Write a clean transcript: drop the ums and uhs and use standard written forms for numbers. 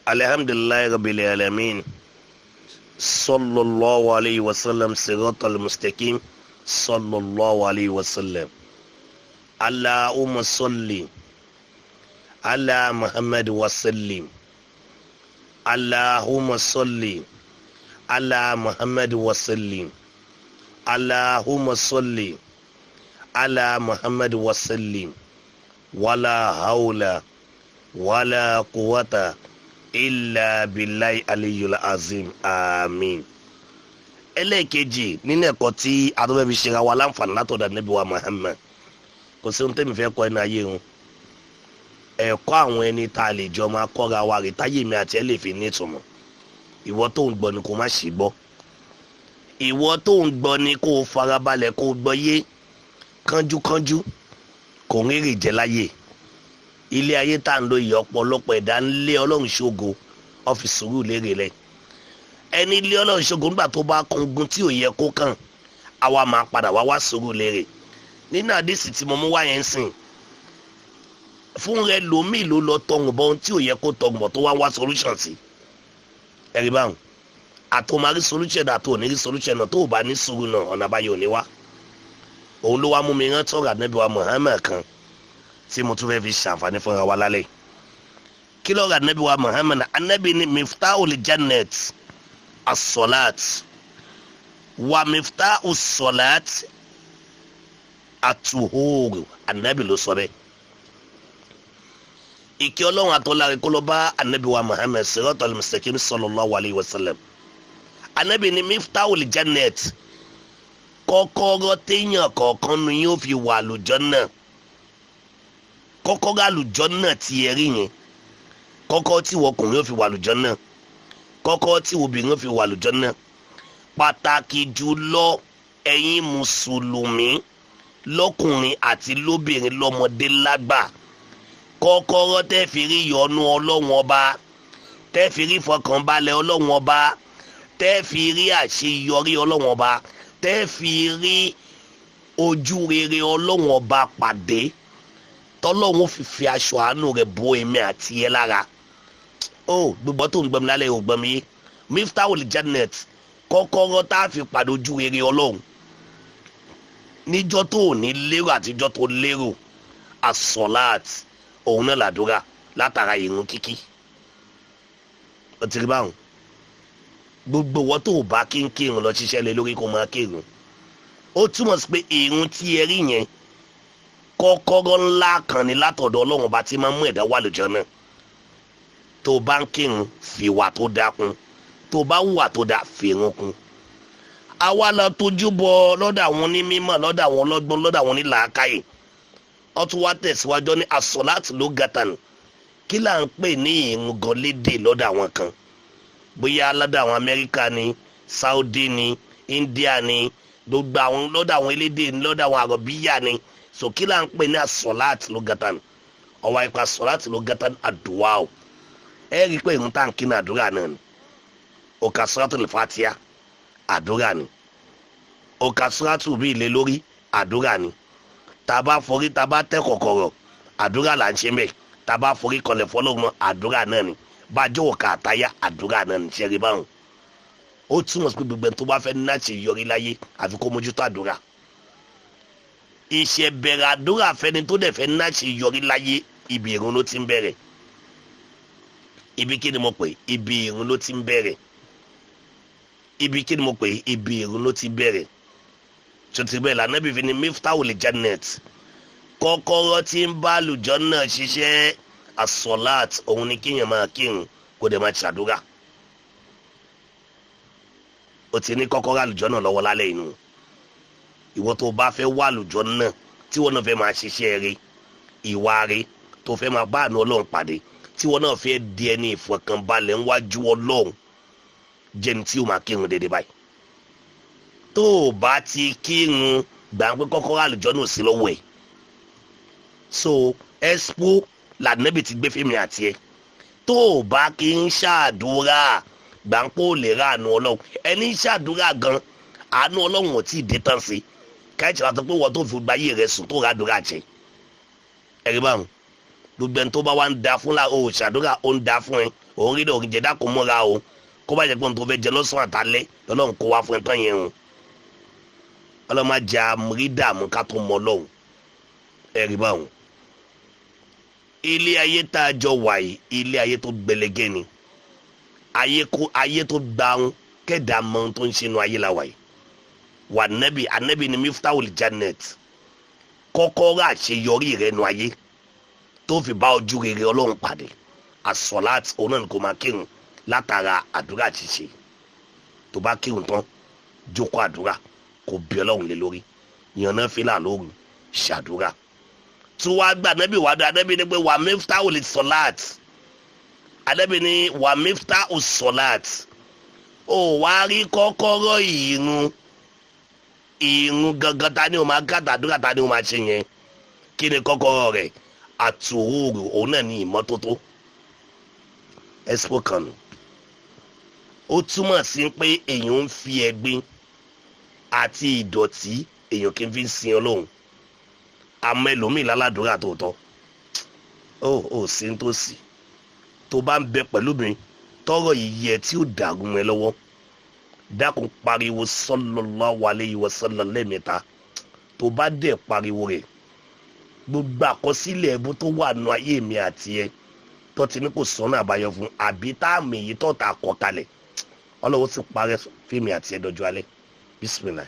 Alhamdulillahi rabbil alamin. Sallallahu alayhi wa sallam siratal mustaqim. Sallallahu alayhi wa sallam. Allahumma salli ala Muhammad wa sallim. Allahumma salli ala Muhammad wa sallim. Allahumma salli ala Muhammad wa sallim. Wala hawla wala quwwata illa billahi aliyul azim. Amin. Ẹlẹ́ẹ̀kejì nínú ẹ̀kọ́ tí adọ́bẹ̀ fi ṣe ra wa láǹfààní látọ̀dọ̀ Ànábì wa Muhammad, kò sí ohun tẹ́mi fẹ́ kọ́ ẹnu ayé wọn. Ẹ̀kọ́ àwọn ẹni tá a lè jọ máa kọ́ra wa rè táyé mi àti ẹ lè fi ní ìtumọ̀. Ìwọ tó ń gbọ́ ni kò má ṣì gbọ́. Ìwọ tó ń gbọ́ ni kò farabalẹ̀ kò gbọ́ yé. Kánjúkánjú kò ń rèrè jẹ́ láyé. Ilé ayé tá à ń lo ìyá ọ̀pọ̀lọpọ̀ ẹ̀dá ń lé Ọlọ́run ṣògo ọ́fíìsì sùúrù lérè lẹ̀. Ẹni lé Ọlọ́run ṣògo nígbà tó bá kan ogun tí ò yẹ kó kàn, àwa máa padà wá sùúrù lérè. Nínú àdìsí tí mo mú wá yẹn sìn, fún rẹ lòmíì ló lọ tọ̀hún bọ́ ohun tí ò yẹ kó tọ̀hún bọ̀ tó wá solution sí. Ẹ̀rí báwọn àtòmárí solution àtò òní rí solution náà tó o bá ní sùúrù náà ọ̀nà àbáyọ ní wá. Òun ló wá mú mi rántí ọ̀rọ̀ Ànábì wa Muhammad kan tí mo tún fẹ́ fi ṣàǹfààní fúnra wa lálẹ́. Kí lọ́rọ̀ Ànábì wa Muhammad? Ànábì ní miftahul jannat as-salat wa miftahus salat at-tuhur. Ànábì ló sọ bẹ́ẹ̀. Ìkẹ́ Ọlọ́run àtọ́láre kó lọ bá Ànábì wa Muhammad siratal mustaqim sallallahu alayhi wa sallam. Ànábì ní miftahul jannat, kọ́kọ́rọ́ téèyàn kọ̀ọ̀kan nu yóò fi wà àlùjánnà. Kọ́kọ́rọ́ àlùjánnà tí ẹ rí yẹn, kọ́kọ́rọ́ tí wọkùnrin yóò fi wà àlùjánnà, kọ́kọ́rọ́ tí obìnrin yóò fi wà àlùjánnà. Pàtàkì jùlọ ẹ̀yin mùsùlùmí lọ́kùnrin àti lóbìnrin lọ́mọdé lágbà, kọ́kọ́rọ́ tẹ́ fi rí yọ́nú Ọlọ́run ọba, tẹ́ fi rí fọkànbalẹ̀ Ọlọ́run ọba, tẹ́ fi rí àṣeyọrí Ọlọ́run ọba, tẹ́ fi rí ojú rere Ọlọ́run ọba pàdé, tọ́lọ́run fi fi aṣọ àánú rẹ̀ bo èmi àti ẹ lára. Ó gbogbo tó ń gbọ́ mi lálẹ́ ò gbọ́ mi yé. Miftahul jannat, kọ́kọ́rọ́ tá a fi pàdé ojú rere Ọlọ́run níjọ́ tó ò ní lérò àtijọ́ tó lérò. As-salat, òun náà làdúrà látara ìrun kíkí. Ó ti rí báwọn. Gbogbo wọ́n tó bá kí ń kírun lọ ṣiṣẹ́ lé lórí kó máa kírun. Ó túmọ̀ sí pé ìrun tí ẹ rí yẹn kọ́kọ́rọ́ ńlá kan ní látọ̀dọ̀ Ọlọ́run ọba tí máa ń mú ẹ̀dá wà lójọ́ tó bá ń kírun fìwà tó dáa kún, tó bá wùwà tó dáa fìrun kún. Àwa lọ tójú bọ lọ́dọ̀ àwọn onímọ̀, lọ́dọ̀ àwọn ọlọ́gbọ́n, lọ́dọ̀ àwọn onílàákàyè. Ó tún wá tẹ̀síwájú ní as-salat lugatan. Kí là ń pè ní ìrun gan lédè lọ́dọ̀ àwọn kan? Bóyá lọ́dọ̀ àwọn Amẹ́ríkà ni, Saudi ni, India ni, gbogbo àwọn lọ́dọ̀ àwọn elédè ni, lọ́dọ̀ àwọn àrọ̀bíyà ni. So kí là ń pè ní as-salat lugatan? Ọwọ́ ipa as-salat lugatan àdúrà o. Ẹ rí i pé ìrun táǹkì ní àdúrà náà ni. Òkà suratul Fatiha àdúrà ni. Òkà suratul bí ilé lórí àdúrà ni. Tàbá forí tàbá tẹ́ kọ̀kọ̀rọ̀ àdúrà là ń ṣe mẹ́. Tàbá forí kọlẹ̀ fọlọ́run àdúrà náà ni. Bájọ́ òkà àtayá àdúrà náà ni. Ṣẹ́rí báwọn. Ó túmọ̀ sí pé gbogbo ẹni tó bá fẹ́ ní láti yọrí láyé àfi kó mójútó àdúrà. Ìṣẹ̀bẹ̀rẹ̀ àdúrà fẹ́ni tó dẹ̀ fẹ́ ní láti yọrí láyé ibi ìrun ló ti ń bẹ̀rẹ̀. Ibi kí ni mo pè? Ibi ìrun ló ti ń bẹ̀rẹ̀. Ibi kí ni mo pè? Ibi ìrun ló ti bẹ̀rẹ̀. Ṣòtìbẹ̀ l'Ànábì fi ní miftahul jannat, kọ́kọ́rọ́ tí ń bá àlùjánnà ṣiṣẹ́. As-salat, òun ni kíyàn máa kírun kó dẹ̀ máa ṣàdúrà. Ó ti ní kọ́kọ́rọ́ àlùjánnà lọ́wọ́ lálẹ́ inú. Ìwọ tó bá fẹ́ wà àlùjánnà tí wọ́n náà fẹ́ máa ṣiṣẹ́ rere, ìwà rere, tó fẹ́ máa bá àánú Ọlọ́run pàdé, tí wọ́n náà fẹ́ di ẹni ìfọ̀kànbalẹ̀ ńwájú Ọlọ́run, jẹ́ni tí ó máa kírun dédé báyìí. Tó o bá ti kírun gbà pé kọ́kọ́rọ́ àlùjánnà sí lọ́wọ́ ẹ̀. So expo l'Ànábì ti gbé fèmí àti ẹ. Tó o bá kí ń ṣàdúrà gbà pé ó lè ra àánú Ọlọ́run. Ẹni ṣàdúrà gan àánú Ọlọ́run ò tí ì dé tán sí. Káyọ̀tì wà tó pé wọ́n tó fi gbáyé rẹ̀ sùn tó ràdúrà jẹ. Ẹ̀rí báwọn. Gbogbo ẹni tó bá wá ń da fún la o ṣàdúrà ó ń da fún ẹ òun rí lóògì jẹ dákun múra o kó bá jẹ pé ohun tó fẹ́ jẹ lọ́sàn àtàlẹ́ lọ́lọ́run kó wá fún ẹ tán yẹn o ọlọ́mọ ajá rí dààmú ká tó mọ lọ́hùn ẹ̀rí báwọn. ilé ayé tá a jọ wà yìí ilé ayé tó gbẹlẹgẹ ni ayé tó gbàùn kẹ́dà mọ ohun tó ń ṣe nu ayé la wà yìí wà anabi ni miftahul jannat kọ́kọ́rọ́ àṣeyọrí rẹ nu ayé tó fi bá ojú rere ọlọ́run pàdé asọ́láàtì òun náà ni kò máa kírun látara àdúrà ṣíṣe tó bá kírun tán jókòó àdúrà kò bí ọlọ́run lé lórí yànnà fílà lóru ṣàdúrà tí wàá gbà anábì wàá dùn anábì ni pé wà miftahul sọ́láàtì anábì ni wà miftahul sọ́láàtì ó wàá rí kọ́kọ́rọ́ ìrun gangan ta ni o máa gàdá àdúrà ta ni o máa ṣe yẹn kí ni kọ́kọ́rọ́ rẹ̀ àtòwòrò òun náà ní ìmọ́tótó expo kanu ó túmọ̀ sí pé èèyàn ń fi ẹ̀gbin àti ìdọ̀tí èèyàn kì í fi sin ọlọ́run àmọ́ ẹlòmíì láládùúrà tòótọ́ ó sí ń tó sí tó bá ń bẹ pẹ̀lú mi tọrọ yìí yẹ tí ó dàgún ẹ lọ́wọ́ dákun pariwo sallallahu alayhi wa sallam lẹ́ẹ̀mẹ́ta tó bá dẹ̀ pariwo rẹ̀ gbogbo àkọsílẹ̀ ẹ̀bú tó wà nù ayé mi àti ẹ tó ti ní kò sọ́nà àbáyọ fún àbí táàmì yìí tó ta kọ kalẹ̀ ọlọ́wọ́ sì parẹ́ fíìmù àti ẹ dọjọ́ alẹ́ bísímìlà.